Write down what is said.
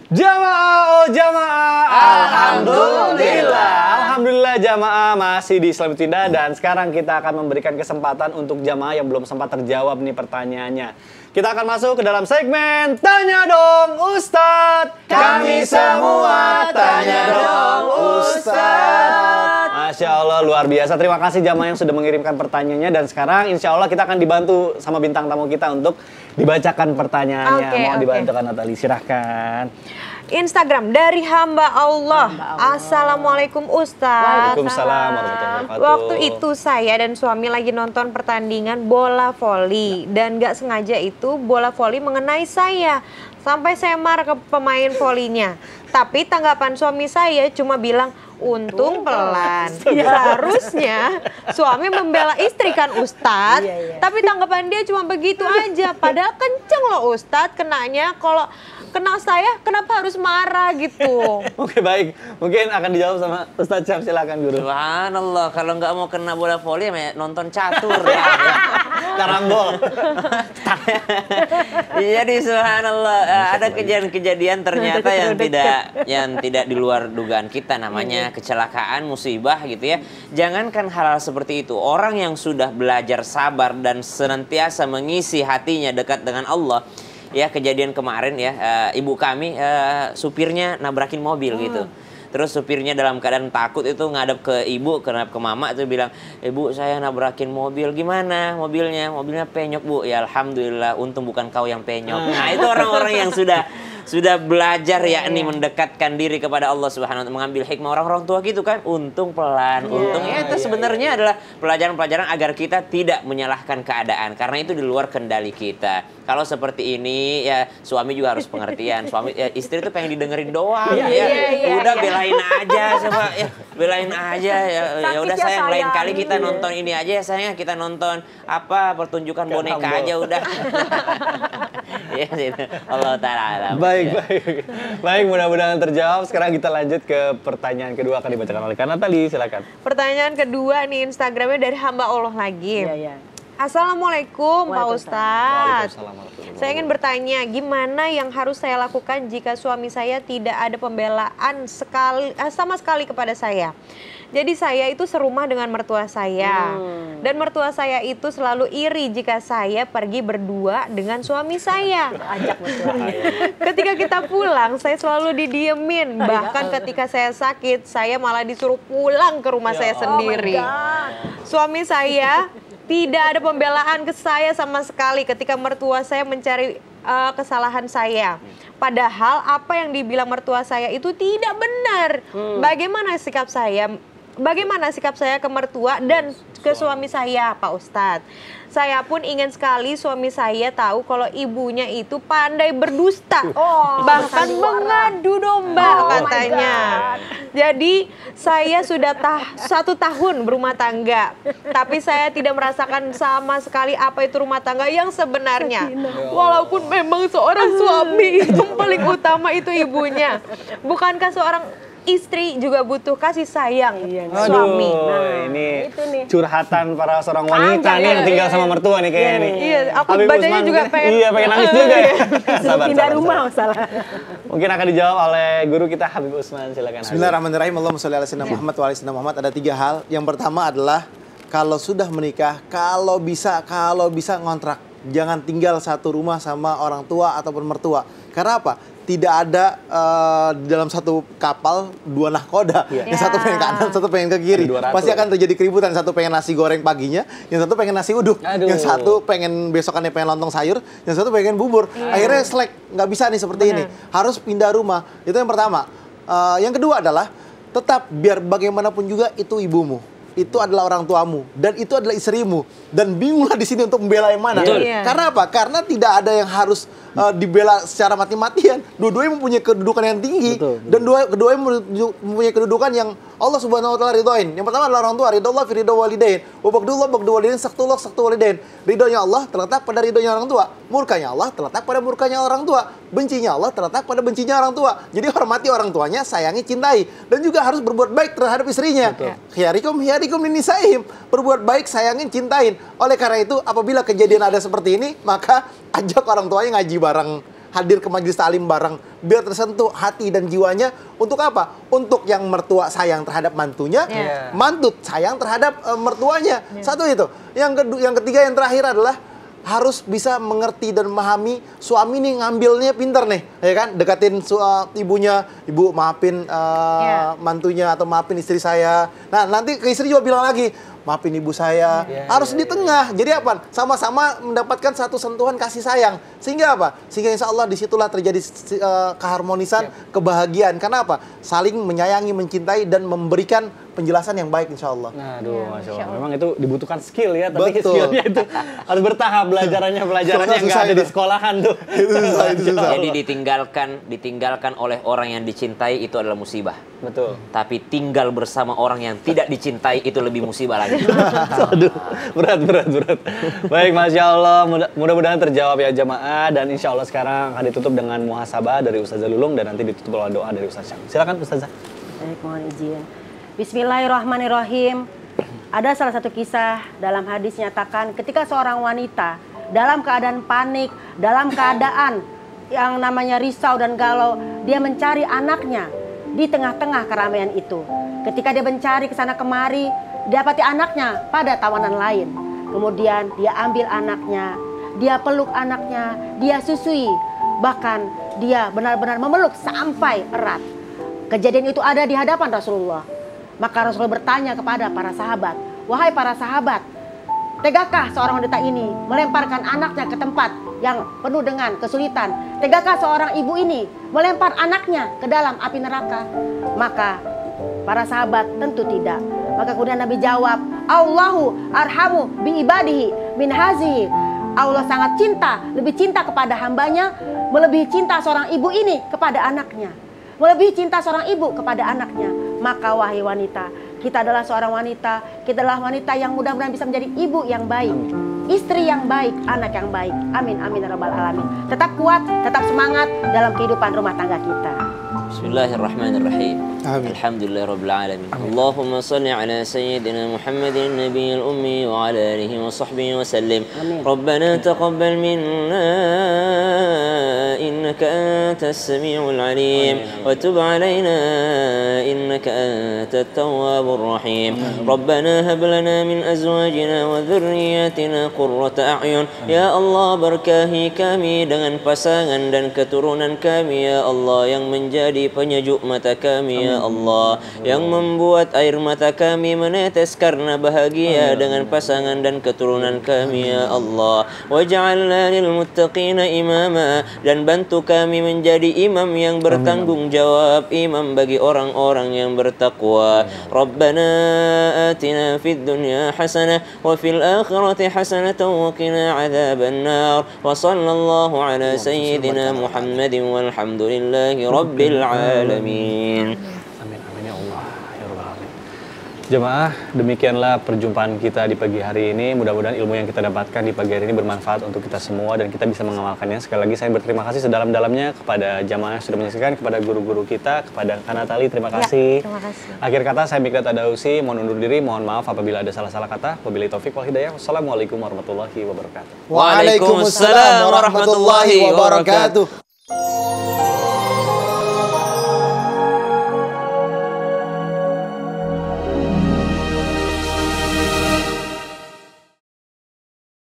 Jamaah, oh jamaah. Alhamdulillah. Alhamdulillah jamaah masih di Islam Itu Indah. Dan sekarang kita akan memberikan kesempatan untuk jamaah yang belum sempat terjawab nih pertanyaannya. Kita akan masuk ke dalam segmen Tanya Dong Ustadz. Kami semua tanya dong Ustadz. Masya Allah, luar biasa. Terima kasih jamaah yang sudah mengirimkan pertanyaannya. Dan sekarang insya Allah kita akan dibantu sama bintang tamu kita untuk dibacakan pertanyaannya. Mau dibantukan Natali, silahkan. Instagram dari hamba Allah. Assalamualaikum Ustadz. Waalaikumsalam warahmatullahi wabarakatuh. Waktu itu saya dan suami lagi nonton pertandingan bola voli dan gak sengaja itu bola voli mengenai saya. Sampai saya marah ke pemain volinya. Tapi tanggapan suami saya cuma bilang, untung pelan. Seharusnya suami membela istri kan Ustadz. Tapi tanggapan dia cuma begitu aja. Padahal kenceng loh Ustadz kenanya. Kalau kena saya, kenapa harus marah gitu? Oke baik, mungkin akan dijawab sama Ustadz Syam, silakan guru. Subhanallah, kalau nggak mau kena bola voli ya nonton catur ya. Karambol. Jadi subhanallah, ada kejadian-kejadian ternyata yang tidak di luar dugaan kita, namanya kecelakaan, musibah gitu ya. Jangankan hal-hal seperti itu, orang yang sudah belajar sabar dan senantiasa mengisi hatinya dekat dengan Allah. Ya, kejadian kemarin ya, ibu kami supirnya nabrakin mobil gitu. Terus supirnya dalam keadaan takut itu ngadep ke ibu, ngadep ke mama itu bilang, ibu saya nabrakin mobil, gimana mobilnya? Mobilnya penyok bu. Ya alhamdulillah, untung bukan kau yang penyok. Nah itu orang-orang yang sudah belajar yakni mendekatkan diri kepada Allah Subhanahu wa taala, mengambil hikmah orang-orang tua gitu kan, untung pelan, untung ya itu sebenarnya adalah pelajaran-pelajaran agar kita tidak menyalahkan keadaan karena itu di luar kendali kita. Kalau seperti ini ya suami juga harus pengertian. Suami ya, istri tuh pengen didengerin doang udah belain aja coba ya, belain aja ya udah sayang, lain kali kita nonton ini aja ya sayang, kita nonton apa pertunjukan boneka aja udah. Ya gitu. Allah taala alam. Baik, mudah-mudahan terjawab. Sekarang kita lanjut ke pertanyaan kedua, akan dibacakan oleh Kak Natali, silakan. Pertanyaan kedua nih Instagramnya dari hamba Allah lagi. Assalamualaikum Pak Ustadz. Saya ingin bertanya, gimana yang harus saya lakukan jika suami saya tidak ada pembelaan sama sekali kepada saya? Jadi saya itu serumah dengan mertua saya. Dan mertua saya itu selalu iri jika saya pergi berdua dengan suami saya. Ketika kita pulang, saya selalu didiemin. Bahkan ketika saya sakit, saya malah disuruh pulang ke rumah saya sendiri. Suami saya tidak ada pembelaan ke saya sama sekali ketika mertua saya mencari kesalahan saya. Padahal apa yang dibilang mertua saya itu tidak benar. Bagaimana sikap saya ke mertua dan ke suami saya, Pak Ustadz? Saya pun ingin sekali suami saya tahu kalau ibunya itu pandai berdusta. Bahkan mengadu domba katanya. Jadi saya sudah 1 tahun berumah tangga. Tapi saya tidak merasakan sama sekali apa itu rumah tangga yang sebenarnya. Walaupun memang seorang suami yang paling utama itu ibunya. Bukankah seorang istri juga butuh kasih sayang suami? Ini curhatan para seorang wanita nih yang tinggal sama mertua nih kayaknya nih. Iya, aku bacanya juga pengen. Iya, pengen nangis juga ya. Sabar, pindah rumah masalah. Mungkin akan dijawab oleh guru kita Habib Usman, silakan. Bismillahirrahmanirrahim. Allahumma sholli ala sayyidina Muhammad wa ala sayyidina Muhammad. Ada 3 hal. Yang pertama adalah kalau sudah menikah, kalau bisa ngontrak. Jangan tinggal satu rumah sama orang tua ataupun mertua. Karena apa? Tidak ada di dalam satu kapal 2 nahkoda. Yang satu pengen ke kanan, satu pengen ke kiri. Pasti akan terjadi keributan. Yang satu pengen nasi goreng paginya, yang satu pengen nasi uduk, yang satu pengen besokannya pengen lontong sayur, yang satu pengen bubur. Akhirnya selek, nggak bisa nih seperti ini. Harus pindah rumah. Itu yang pertama. Yang kedua adalah tetap biar bagaimanapun juga itu ibumu. Itu adalah orang tuamu dan itu adalah istrimu, dan bingunglah di sini untuk membela yang mana. Karena apa? Karena tidak ada yang harus dibela secara mati-matian. Dua-duanya mempunyai kedudukan yang tinggi dan keduanya mempunyai kedudukan yang Allah Subhanahu wa taala ridhoin. Yang pertama adalah orang tua, ridho fi ridho walidain, wa bagdu walidain, saktu walidain. Ridhonya Allah terletak pada ridhonya orang tua, murkanya Allah terletak pada murkanya orang tua, bencinya Allah terletak pada bencinya orang tua. Jadi hormati orang tuanya, sayangi, cintai, dan juga harus berbuat baik terhadap istrinya. Khiyarikum min nisaihim, berbuat baik, sayangin, cintain. Oleh karena itu, apabila kejadian ada seperti ini, maka ajak orang tuanya ngaji bareng hadir ke majelis taklim bareng, biar tersentuh hati dan jiwanya. Untuk apa? Untuk yang mertua sayang terhadap mantunya, mantu sayang terhadap mertuanya. Satu itu. Yang ketiga, yang terakhir adalah harus bisa mengerti dan memahami suami nih ngambilnya pinter nih, ya kan? Dekatin ibunya, ibu maafin mantunya atau maafin istri saya. Nah, nanti ke istri juga bilang lagi, maafin ibu saya. Harus di tengah. Jadi apa? Sama-sama mendapatkan satu sentuhan kasih sayang. Sehingga apa? Sehingga insya Allah disitulah terjadi keharmonisan, kebahagiaan. Karena apa? Saling menyayangi, mencintai, dan memberikan penjelasan yang baik insya Allah. Nah, aduh, Masya Allah. Memang itu dibutuhkan skill ya, tapi Betul. skillnya itu harus bertahap belajarannya yang nggak ada di sekolahan tuh. Itu susah. Jadi ditinggalkan oleh orang yang dicintai itu adalah musibah. Betul. Tapi tinggal bersama orang yang tidak dicintai itu lebih musibah lagi. Aduh, berat. Baik, Masya Allah. Mudah-mudahan terjawab ya jamaah. Dan insya Allah sekarang akan ditutup dengan muhasabah dari Ustazah Lulung dan nanti ditutup oleh doa dari Ustaz Syam. Silakan Ustazah. Baik, mohon izin. Bismillahirrahmanirrahim. Ada salah satu kisah dalam hadis nyatakan ketika seorang wanita dalam keadaan panik, dalam keadaan yang namanya risau dan galau, dia mencari anaknya di tengah-tengah keramaian itu. Ketika dia mencari ke sana kemari, dapati anaknya pada tawanan lain. Kemudian dia ambil anaknya, dia peluk anaknya, dia susui, bahkan dia benar-benar memeluk sampai erat. Kejadian itu ada di hadapan Rasulullah. Maka Rasulullah bertanya kepada para sahabat, wahai para sahabat, tegakah seorang wanita ini melemparkan anaknya ke tempat yang penuh dengan kesulitan? Tegakah seorang ibu ini melempar anaknya ke dalam api neraka? Maka para sahabat tentu tidak. Maka kemudian Nabi jawab, Allahu arhamu bi ibadihi min hazihi. Allah sangat cinta, lebih cinta kepada hambanya, melebihi cinta seorang ibu ini kepada anaknya. Melebihi cinta seorang ibu kepada anaknya. Maka wahai wanita, kita adalah seorang wanita, kita adalah wanita yang mudah-mudahan bisa menjadi ibu yang baik, istri yang baik, anak yang baik. Amin, amin, ya rabbal alamin. Tetap kuat, tetap semangat dalam kehidupan rumah tangga kita. Bismillahirrahmanirrahim. Amin. Alhamdulillahirabbil alamin. Allahumma shalli ala sayyidina Muhammadin nabiyil ummi wa ala alihi wa sahbihi wa sallim. Rabbana taqabbal minna innaka antas samiul alim wa tub alaina innaka antat tawwabur rahim. Rabbana hab lana min azwajina wa dhurriyyatina qurrata a'yun. Ya Allah, berkahi kami dengan pasangan dan keturunan kami ya Allah, yang menjadi penyejuk mata kami ya Allah, yang membuat air mata kami menetes karena bahagia dengan pasangan dan keturunan kami ya Allah. Waj'alna lil muttaqina imama, dan bantu kami menjadi imam yang bertanggung jawab, imam bagi orang-orang yang bertakwa. Rabbana atina fid dunya hasanah wa fil akhirati hasanah wa qina adzaban nar. Wa sallallahu ala sayyidina Muhammadin walhamdulillahi rabbil alamin. Amin, amin ya Allah, ya Rabbal alamin. Jemaah, demikianlah perjumpaan kita di pagi hari ini. Mudah-mudahan ilmu yang kita dapatkan di pagi hari ini bermanfaat untuk kita semua dan kita bisa mengamalkannya. Sekali lagi saya berterima kasih sedalam-dalamnya kepada jamaah yang sudah menyaksikan, kepada guru-guru kita, kepada Kak Natali, terima kasih. Terima kasih. Akhir kata saya Mikdad Adausi, mohon undur diri, mohon maaf apabila ada salah-salah kata. Wabillahi taufik wal hidayah. Wassalamualaikum warahmatullahi wabarakatuh. Waalaikumsalam warahmatullahi wabarakatuh.